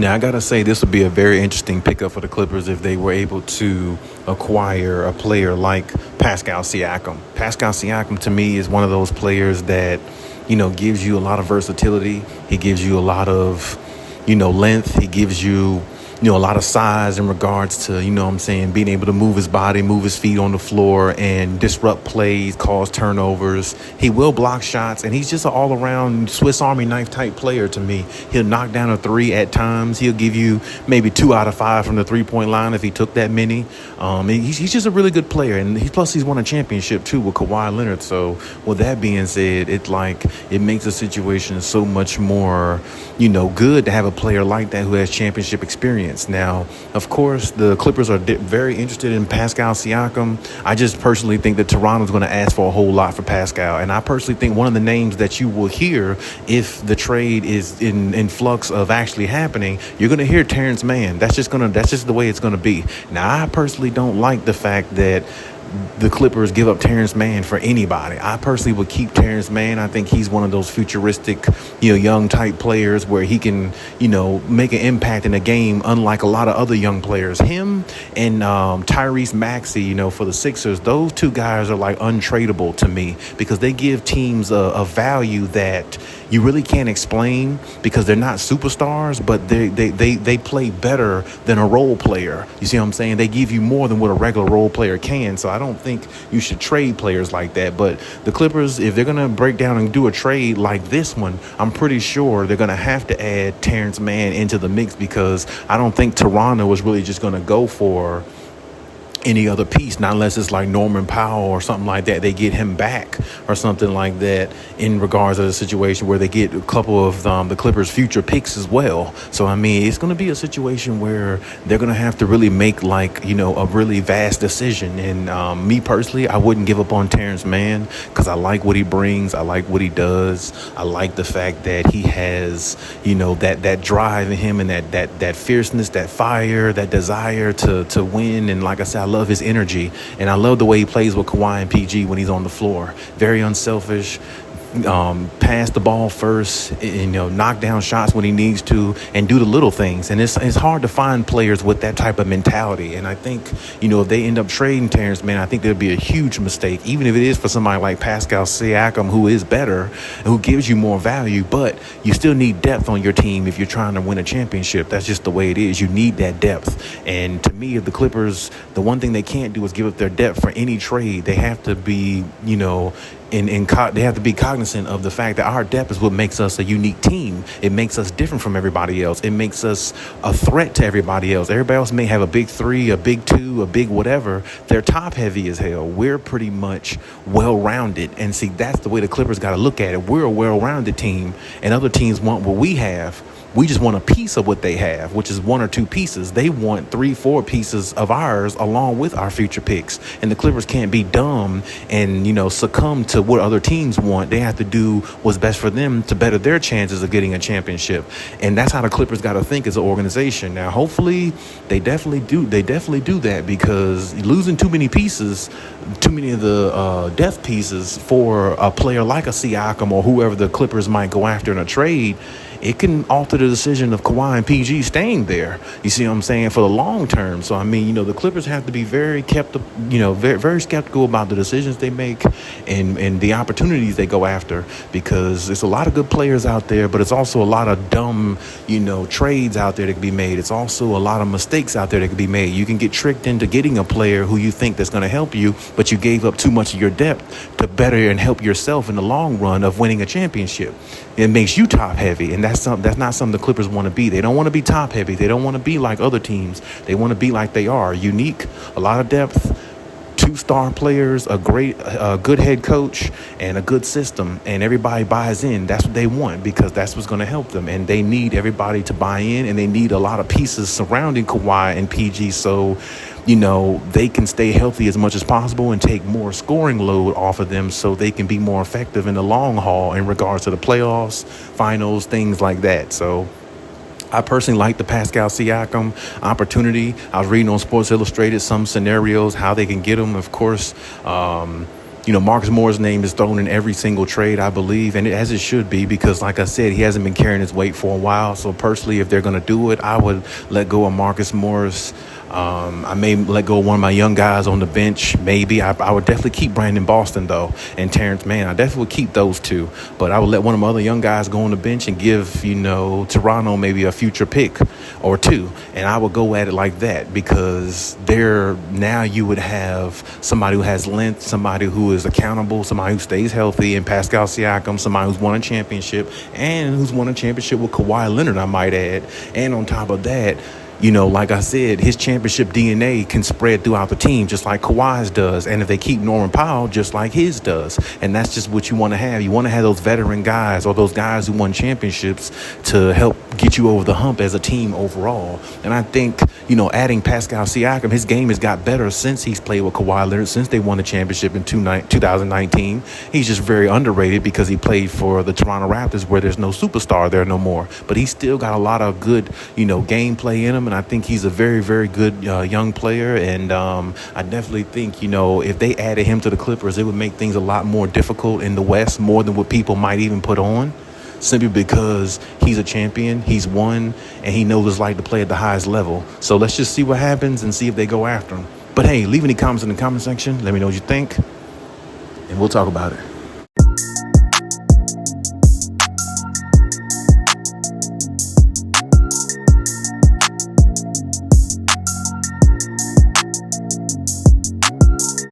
Now, I got to say, this would be a very interesting pickup for the Clippers if they were able to acquire a player like Pascal Siakam. Pascal Siakam, to me, is one of those players that, gives you a lot of versatility. He gives you a lot of, length. He gives you, a lot of size in regards to, being able to move his body, move his feet on the floor and disrupt plays, cause turnovers. He will block shots, and he's just an all-around Swiss Army knife type player to me. He'll knock down a three at times. He'll give you maybe 2 out of 5 from the three-point line if he took that many. He's just a really good player, and plus he's won a championship too with Kawhi Leonard. So with that being said, it makes the situation so much more, good to have a player like that who has championship experience. Now, of course, the Clippers are very interested in Pascal Siakam. I just personally think that Toronto's going to ask for a whole lot for Pascal. And I personally think one of the names that you will hear if the trade is in flux of actually happening, you're going to hear Terrence Mann. That's just the way it's going to be. Now, I personally don't like the fact that the Clippers give up Terrence Mann for anybody. I personally would keep Terrence Mann. I think he's one of those futuristic, young type players where he can, make an impact in a game, unlike a lot of other young players. Him and Tyrese Maxey, for the Sixers, those two guys are like untradeable to me because they give teams a value that you really can't explain because they're not superstars, but they play better than a role player. You see what I'm saying? They give you more than what a regular role player can. So I don't think you should trade players like that. But the Clippers, if they're going to break down and do a trade like this one, I'm pretty sure they're going to have to add Terrence Mann into the mix because I don't think Toronto was really just going to go for any other piece, not unless it's like Norman Powell or something like that. They get him back or something like that in regards to the situation where they get a couple of the Clippers' future picks as well. So, it's going to be a situation where they're going to have to really make a really vast decision. And me personally, I wouldn't give up on Terrence Mann because I like what he brings. I like what he does. I like the fact that he has, that drive in him and that fierceness, that fire, that desire to win. And like I said, I love his energy, and I love the way he plays with Kawhi and PG when he's on the floor. Very unselfish. Pass the ball first, knock down shots when he needs to, and do the little things. And it's hard to find players with that type of mentality. And I think, if they end up trading Terrence Mann, I think there'd be a huge mistake, even if it is for somebody like Pascal Siakam, who is better, who gives you more value. But you still need depth on your team if you're trying to win a championship. That's just the way it is. You need that depth. And to me, the Clippers, the one thing they can't do is give up their depth for any trade. They have to be, they have to be cognizant of the fact that our depth is what makes us a unique team. It makes us different from everybody else. It makes us a threat to everybody else. Everybody else may have a big 3, a big 2, a big whatever. They're top heavy as hell. We're pretty much well-rounded. And see, that's the way the Clippers got to look at it. We're a well-rounded team, and other teams want what we have. We just want a piece of what they have, which is 1 or 2 pieces. They want 3, 4 pieces of ours along with our future picks. And the Clippers can't be dumb and, succumb to what other teams want. They have to do what's best for them to better their chances of getting a championship. And that's how the Clippers got to think as an organization. Now, hopefully they definitely do that, because losing too many pieces, too many of the depth pieces for a player like a Siakam or whoever the Clippers might go after in a trade, it can alter the decision of Kawhi and PG staying there. You see what I'm saying? For the long term. So, the Clippers have to be very very skeptical about the decisions they make and the opportunities they go after, because there's a lot of good players out there, but it's also a lot of dumb, trades out there that can be made. It's also a lot of mistakes out there that can be made. You can get tricked into getting a player who you think that's going to help you, but you gave up too much of your depth to better and help yourself in the long run of winning a championship. It makes you top heavy, and that's not something the Clippers want to be. They don't want to be top heavy. They don't want to be like other teams. They want to be like they are, unique, a lot of depth, 2-star players, a good head coach, and a good system, and everybody buys in. That's what they want, because that's what's going to help them. And they need everybody to buy in, and they need a lot of pieces surrounding Kawhi and PG so they can stay healthy as much as possible and take more scoring load off of them so they can be more effective in the long haul in regards to the playoffs, finals, things like that. So I personally like the Pascal Siakam opportunity. I was reading on Sports Illustrated some scenarios, how they can get him. Of course, Marcus Moore's name is thrown in every single trade, I believe, and as it should be, because like I said, he hasn't been carrying his weight for a while. So personally, if they're going to do it, I would let go of Marcus Morris. I may let go of one of my young guys on the bench. Maybe I would definitely keep Brandon Boston though, and Terrence Mann. I definitely would keep those two, but I would let one of my other young guys go on the bench and give Toronto maybe a future pick or two, and I would go at it like that, because now you would have somebody who has length, somebody who is accountable, somebody who stays healthy, and Pascal Siakam, somebody who's won a championship and who's won a championship with Kawhi Leonard, I might add, and on top of that. Like I said, his championship DNA can spread throughout the team just like Kawhi's does. And if they keep Norman Powell, just like his does. And that's just what you want to have. You want to have those veteran guys or those guys who won championships to help get you over the hump as a team overall. And I think, adding Pascal Siakam, his game has got better since he's played with Kawhi Leonard, since they won the championship in 2019. He's just very underrated because he played for the Toronto Raptors, where there's no superstar there no more. But he's still got a lot of good, gameplay in him. And I think he's a very, very good young player. And I definitely think, if they added him to the Clippers, it would make things a lot more difficult in the West, more than what people might even put on, simply because he's a champion, he's won, and he knows what it's like to play at the highest level. So let's just see what happens and see if they go after him. But hey, leave any comments in the comment section. Let me know what you think, and we'll talk about it.